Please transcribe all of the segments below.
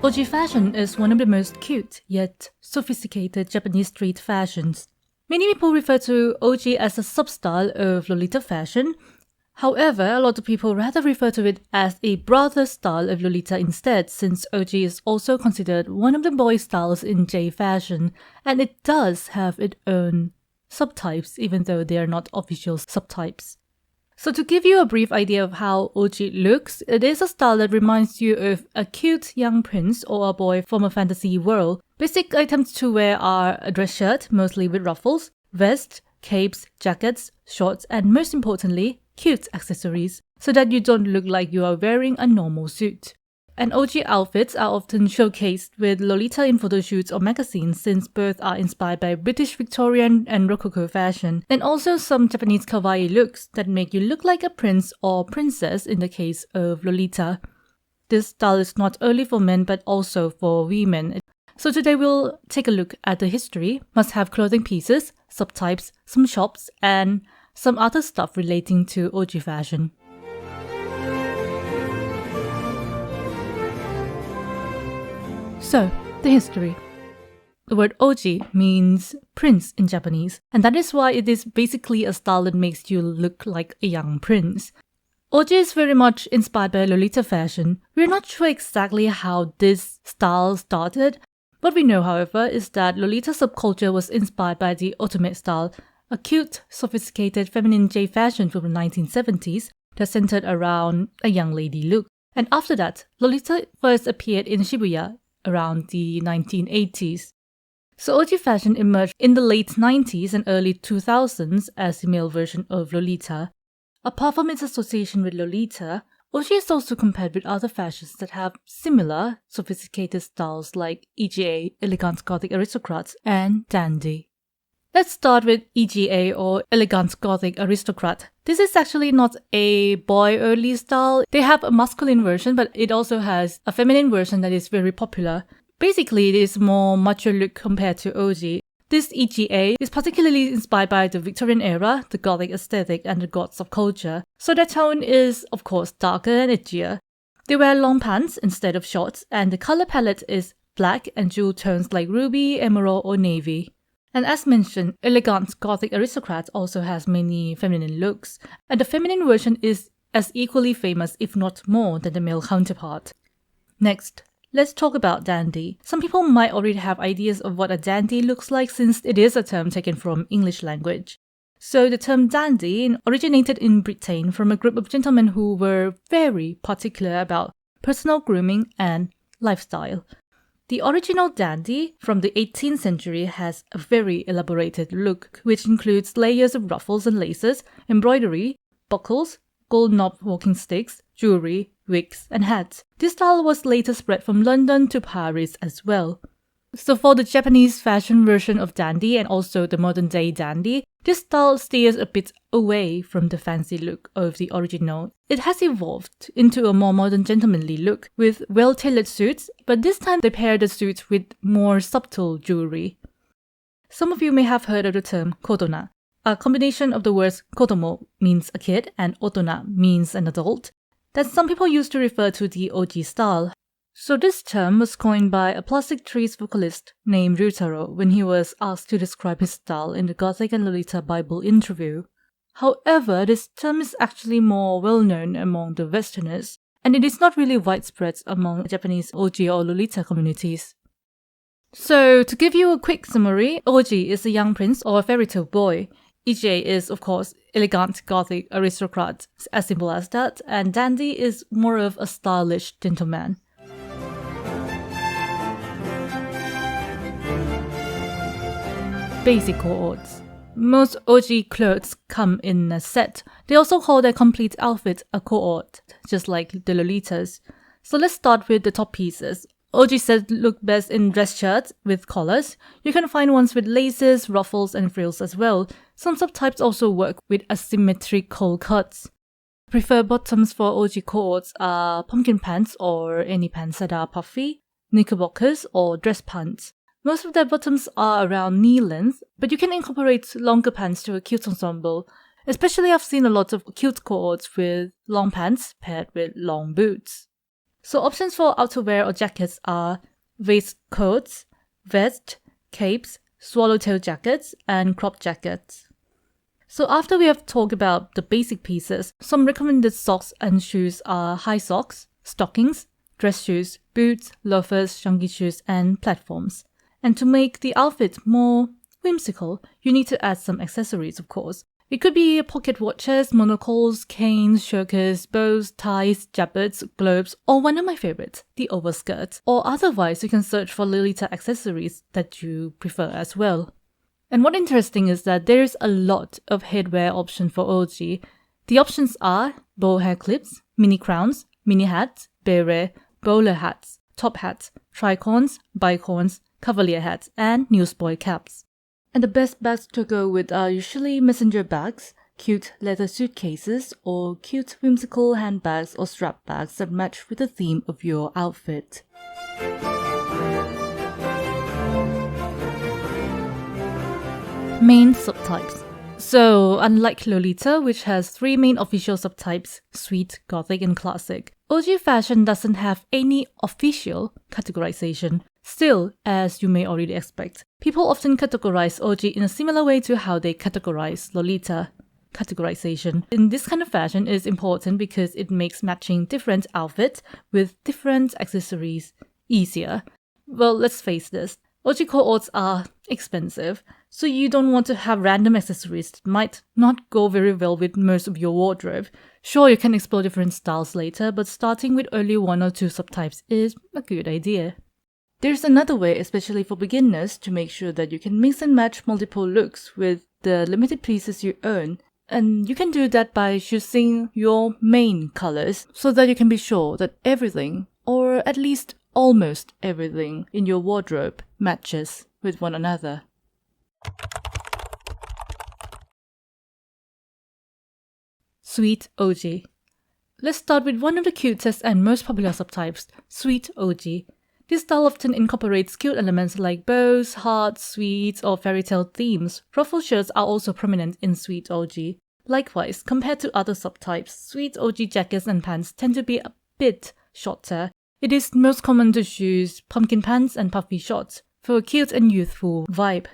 Ouji fashion is one of the most cute yet sophisticated Japanese street fashions. Many people refer to Ouji as a sub-style of Lolita fashion. However, a lot of people rather refer to it as a brother style of Lolita instead, since Ouji is also considered one of the boy styles in J fashion, and it does have its own subtypes, even though they are not official subtypes. So to give you a brief idea of how Ouji looks, it is a style that reminds you of a cute young prince or a boy from a fantasy world. Basic items to wear are a dress shirt, mostly with ruffles, vest, capes, jackets, shorts, and most importantly, cute accessories, so that you don't look like you are wearing a normal suit. And Ouji outfits are often showcased with Lolita in photo shoots or magazines, since both are inspired by British Victorian and Rococo fashion, and also some Japanese kawaii looks that make you look like a prince or princess in the case of Lolita. This style is not only for men but also for women. So today we'll take a look at the history, must-have clothing pieces, subtypes, some shops, and some other stuff relating to Ouji fashion. So, the history. The word Ouji means prince in Japanese, and that is why it is basically a style that makes you look like a young prince. Ouji is very much inspired by Lolita fashion. We're not sure exactly how this style started. What we know, however, is that Lolita subculture was inspired by the otome style, a cute, sophisticated feminine J fashion from the 1970s that centered around a young lady look. And after that, Lolita first appeared in Shibuya around the 1980s. So Ouji fashion emerged in the late 90s and early 2000s as the male version of Lolita. Apart from its association with Lolita, Ouji is also compared with other fashions that have similar sophisticated styles like EGA, Elegant Gothic Aristocrat, and Dandy. Let's start with EGA or Elegant Gothic Aristocrat. This is actually not a boy-only style. They have a masculine version, but it also has a feminine version that is very popular. Basically, it is more mature look compared to Ouji. This EGA is particularly inspired by the Victorian era, the Gothic aesthetic, and the gods of culture. So their tone is, of course, darker and edgier. They wear long pants instead of shorts, and the color palette is black and jewel tones like ruby, emerald, or navy. And as mentioned, Elegant Gothic Aristocrat also has many feminine looks, and the feminine version is as equally famous, if not more, than the male counterpart. Next, let's talk about dandy. Some people might already have ideas of what a dandy looks like, since it is a term taken from English language. So the term dandy originated in Britain from a group of gentlemen who were very particular about personal grooming and lifestyle. The original dandy from the 18th century has a very elaborated look, which includes layers of ruffles and laces, embroidery, buckles, gold knobbed walking sticks, jewelry, wigs, and hats. This style was later spread from London to Paris as well. So for the Japanese fashion version of dandy and also the modern day dandy, this style steers a bit away from the fancy look of the original. It has evolved into a more modern gentlemanly look with well-tailored suits, but this time they pair the suits with more subtle jewelry. Some of you may have heard of the term Kodona, a combination of the words kodomo means a kid and otona means an adult, that some people use to refer to the Ouji style. So this term was coined by a Plastic Trees vocalist named Ryutaro when he was asked to describe his style in the Gothic and Lolita Bible interview. However, this term is actually more well-known among the Westerners, and it is not really widespread among Japanese Ouji or Lolita communities. So, to give you a quick summary, Ouji is a young prince or a fairy tale boy. EJ is, of course, Elegant Gothic Aristocrat, as simple as that, and Dandy is more of a stylish gentleman. Basic coords. Most Ouji clothes come in a set. They also call their complete outfit a coord, just like the Lolitas. So let's start with the top pieces. Ouji sets look best in dress shirts with collars. You can find ones with laces, ruffles, and frills as well. Some subtypes also work with asymmetrical cuts. Preferred bottoms for Ouji coords are pumpkin pants or any pants that are puffy, knickerbockers, or dress pants. Most of their bottoms are around knee length, but you can incorporate longer pants to a cute ensemble. Especially I've seen a lot of cute coords with long pants paired with long boots. So options for outerwear or jackets are waistcoats, vests, capes, swallowtail jackets, and crop jackets. So after we have talked about the basic pieces, some recommended socks and shoes are high socks, stockings, dress shoes, boots, loafers, chunky shoes, and platforms. And to make the outfit more whimsical, you need to add some accessories, of course. It could be pocket watches, monocles, canes, chokers, bows, ties, jabots, globes, or one of my favorites, the overskirt. Or otherwise, you can search for Lolita accessories that you prefer as well. And what interesting is that there's a lot of headwear options for Ouji. The options are bow hair clips, mini crowns, mini hats, beret, bowler hats, top hats, tricorns, bicorns, cavalier hats, and newsboy caps. And the best bags to go with are usually messenger bags, cute leather suitcases, or cute whimsical handbags or strap bags that match with the theme of your outfit. Main subtypes. So, unlike Lolita, which has 3 main official subtypes, Sweet, Gothic, and Classic, Ouji fashion doesn't have any official categorization. Still, as you may already expect, people often categorize Ouji in a similar way to how they categorize Lolita. Categorization in this kind of fashion is important because it makes matching different outfits with different accessories easier. Well, let's face this, Ouji coords are expensive, so you don't want to have random accessories that might not go very well with most of your wardrobe. Sure, you can explore different styles later, but starting with only 1 or 2 subtypes is a good idea. There's another way, especially for beginners, to make sure that you can mix and match multiple looks with the limited pieces you own. And you can do that by choosing your main colors so that you can be sure that everything, or at least almost everything, in your wardrobe matches with one another. Sweet Ouji. Let's start with one of the cutest and most popular subtypes, Sweet Ouji. This style often incorporates cute elements like bows, hearts, sweets, or fairy tale themes. Ruffle shirts are also prominent in Sweet Ouji. Likewise, compared to other subtypes, Sweet Ouji jackets and pants tend to be a bit shorter. It is most common to choose pumpkin pants and puffy shorts for a cute and youthful vibe.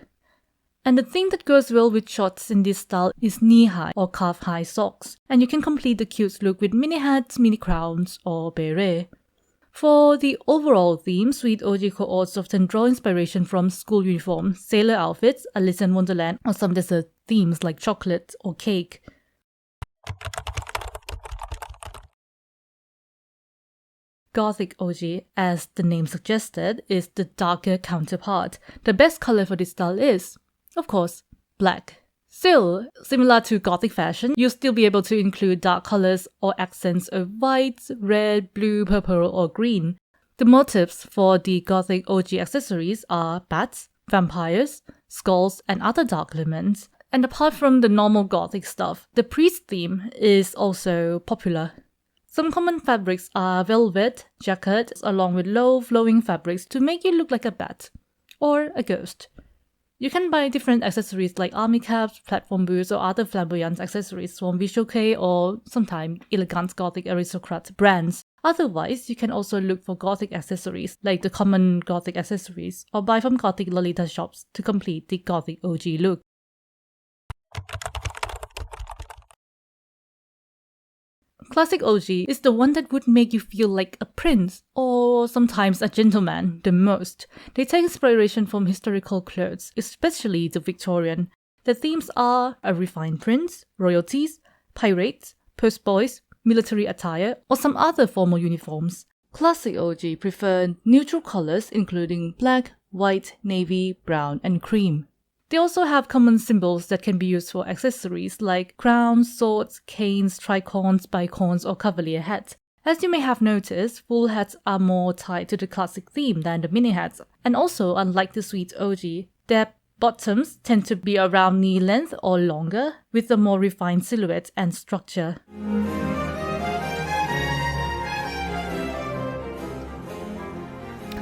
And the thing that goes well with shorts in this style is knee-high or calf-high socks, and you can complete the cute look with mini hats, mini crowns, or beret. For the overall theme, Sweet Ouji coords often draw inspiration from school uniforms, sailor outfits, Alice in Wonderland, or some dessert themes like chocolate or cake. Gothic Ouji, as the name suggested, is the darker counterpart. The best color for this style is, of course, black. Still, similar to Gothic fashion, you'll still be able to include dark colors or accents of white, red, blue, purple, or green. The motifs for the Gothic Ouji accessories are bats, vampires, skulls, and other dark elements. And apart from the normal Gothic stuff, the priest theme is also popular. Some common fabrics are velvet, jacquard, along with low flowing fabrics to make you look like a bat or a ghost. You can buy different accessories like army caps, platform boots, or other flamboyant accessories from Visual Kei or sometimes elegant Gothic Aristocrat brands. Otherwise, you can also look for Gothic accessories like the common Gothic accessories or buy from Gothic Lolita shops to complete the Gothic Ouji look. Classic Ouji is the one that would make you feel like a prince or sometimes a gentleman the most. They take inspiration from historical clothes, especially the Victorian. The themes are a refined prince, royalties, pirates, postboys, military attire, or some other formal uniforms. Classic Ouji prefer neutral colors including black, white, navy, brown, and cream. They also have common symbols that can be used for accessories like crowns, swords, canes, tricorns, bicorns, or cavalier hats. As you may have noticed, full hats are more tied to the classic theme than the mini hats, and also unlike the Sweet Ouji, their bottoms tend to be around knee length or longer, with a more refined silhouette and structure.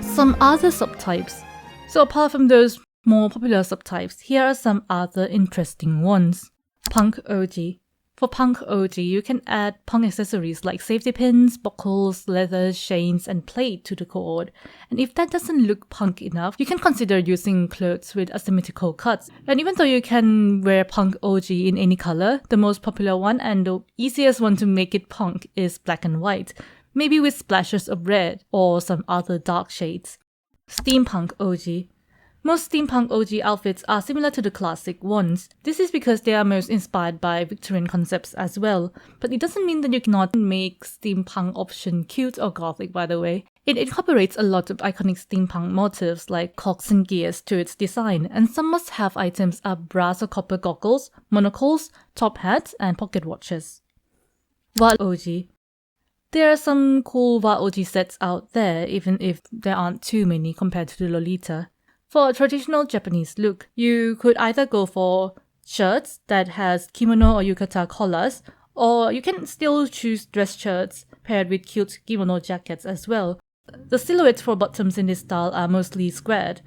Some other subtypes. So apart from those more popular subtypes, here are some other interesting ones. Punk Ouji. For punk Ouji, you can add punk accessories like safety pins, buckles, leathers, chains, and plate to the coord. And if that doesn't look punk enough, you can consider using clothes with asymmetrical cuts. And even though you can wear punk Ouji in any color, the most popular one and the easiest one to make it punk is black and white, maybe with splashes of red or some other dark shades. Steampunk Ouji. Most steampunk Ouji outfits are similar to the classic ones. This is because they are most inspired by Victorian concepts as well, but it doesn't mean that you cannot make steampunk option cute or gothic, by the way. It incorporates a lot of iconic steampunk motifs like cogs and gears to its design, and some must-have items are brass or copper goggles, monocles, top hats, and pocket watches. Wa Ouji. There are some cool Wa Ouji sets out there, even if there aren't too many compared to the Lolita. For a traditional Japanese look, you could either go for shirts that has kimono or yukata collars, or you can still choose dress shirts paired with cute kimono jackets as well. The silhouettes for bottoms in this style are mostly squared,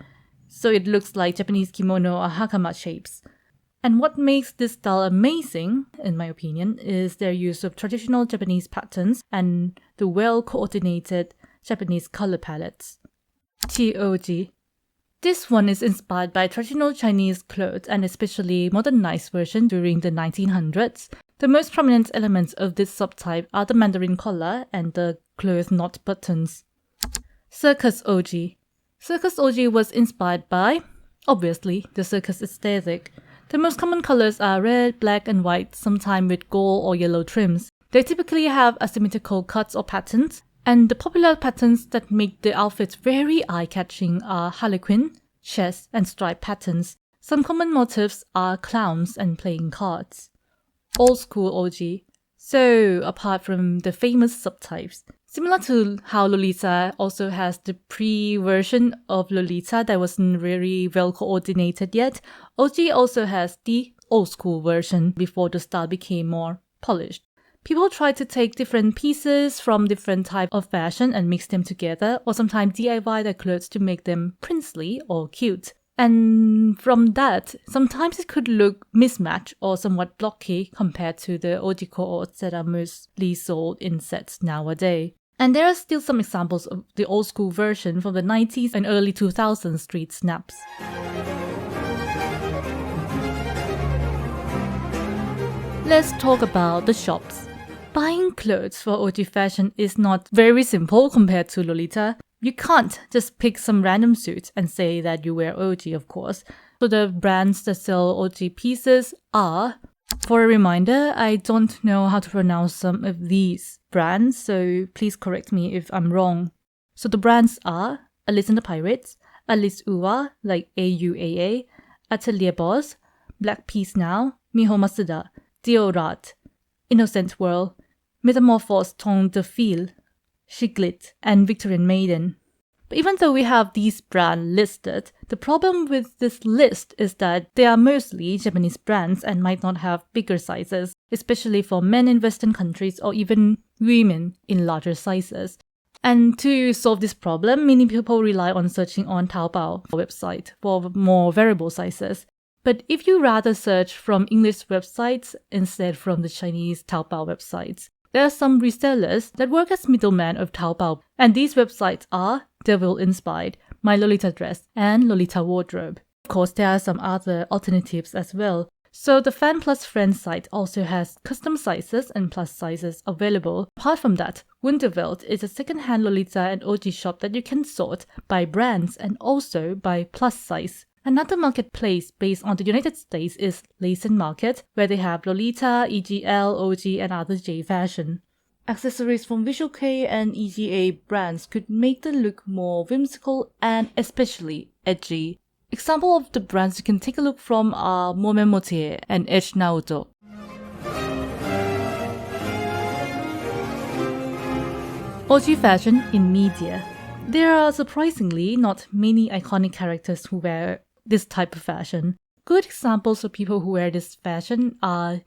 so it looks like Japanese kimono or hakama shapes. And what makes this style amazing, in my opinion, is their use of traditional Japanese patterns and the well-coordinated Japanese color palettes. Ouji. This one is inspired by traditional Chinese clothes and especially modernized version during the 1900s. The most prominent elements of this subtype are the mandarin collar and the cloth knot buttons. Circus Ouji. Circus Ouji was inspired by, obviously, the circus aesthetic. The most common colors are red, black, and white, sometimes with gold or yellow trims. They typically have asymmetrical cuts or patterns, and the popular patterns that make the outfits very eye-catching are harlequin, chess, and stripe patterns. Some common motifs are clowns and playing cards. Old school Ouji. So, apart from the famous subtypes, similar to how Lolita also has the pre-version of Lolita that wasn't very well coordinated yet, Ouji also has the old school version before the style became more polished. People try to take different pieces from different types of fashion and mix them together, or sometimes DIY their clothes to make them princely or cute. And from that, sometimes it could look mismatched or somewhat blocky compared to the Ouji coords that are mostly sold in sets nowadays. And there are still some examples of the old school version from the 90s and early 2000s street snaps. Let's talk about the shops. Buying clothes for Ouji fashion is not very simple compared to Lolita. You can't just pick some random suit and say that you wear Ouji, of course. So the brands that sell Ouji pieces are, for a reminder, I don't know how to pronounce some of these brands, so please correct me if I'm wrong. So the brands are Alice and the Pirates, Alice Uwa, like AUAA, Atelier Boss, Black Peace Now, Miho Masuda, Diorat, Innocent World, Metamorphose Ton de Fil, Chiclet, and Victorian Maiden. But even though we have these brands listed, the problem with this list is that they are mostly Japanese brands and might not have bigger sizes, especially for men in Western countries or even women in larger sizes. And to solve this problem, many people rely on searching on Taobao website for more variable sizes. But if you rather search from English websites instead from the Chinese Taobao websites, there are some resellers that work as middlemen of Taobao, and these websites are Devil Inspired, My Lolita Dress, and Lolita Wardrobe. Of course, there are some other alternatives as well. So the Fan Plus Friends site also has custom sizes and plus sizes available. Apart from that, Wunderwelt is a second-hand Lolita and Ouji shop that you can sort by brands and also by plus size. Another marketplace based on the United States is Lace & Market, where they have Lolita, EGL, Ouji, and other J fashion. Accessories from Visual Kei and EGA brands could make the look more whimsical and especially edgy. Example of the brands you can take a look from are Momemote and Edge Naoto. Ouji fashion in media. There are surprisingly not many iconic characters who wear this type of fashion. Good examples of people who wear this fashion are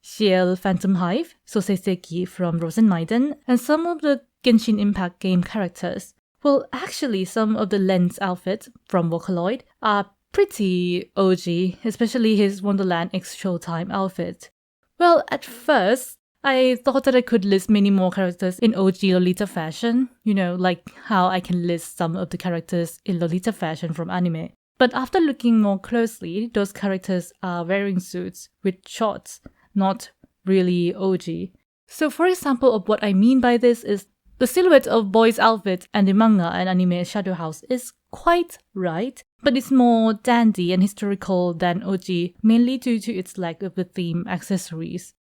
Ciel Phantom Hive, Sosei from Rosen Maiden, and some of the Genshin Impact game characters. Well, actually, some of the Lens outfits from Vocaloid are pretty Ouji, especially his Wonderland X Showtime outfit. Well, at first, I thought that I could list many more characters in OG Lolita fashion, like how I can list some of the characters in Lolita fashion from anime. But after looking more closely, those characters are wearing suits with shorts, not really OG. So for example of what I mean by this is the silhouette of boys' outfit and the manga and anime Shadow House is quite right, but it's more dandy and historical than OG, mainly due to its lack of the theme accessories.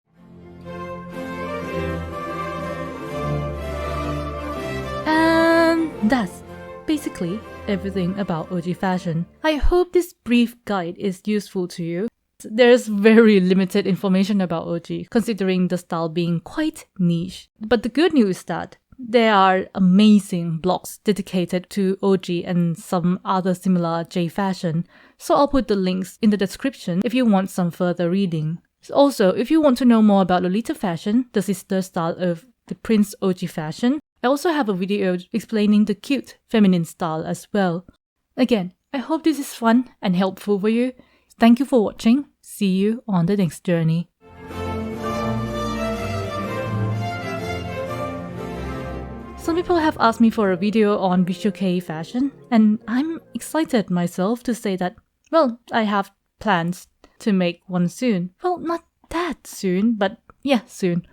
And that's basically everything about OG fashion. I hope this brief guide is useful to you. There's very limited information about OG, considering the style being quite niche. But the good news is that there are amazing blogs dedicated to OG and some other similar J fashion, so I'll put the links in the description if you want some further reading. Also, if you want to know more about Lolita fashion, the sister style of the Prince OG fashion, I also have a video explaining the cute feminine style as well. Again, I hope this is fun and helpful for you. Thank you for watching. See you on the next journey. Some people have asked me for a video on visual kei fashion, and I'm excited myself to say that, well, I have plans to make one soon. Well, not that soon, but yeah, soon.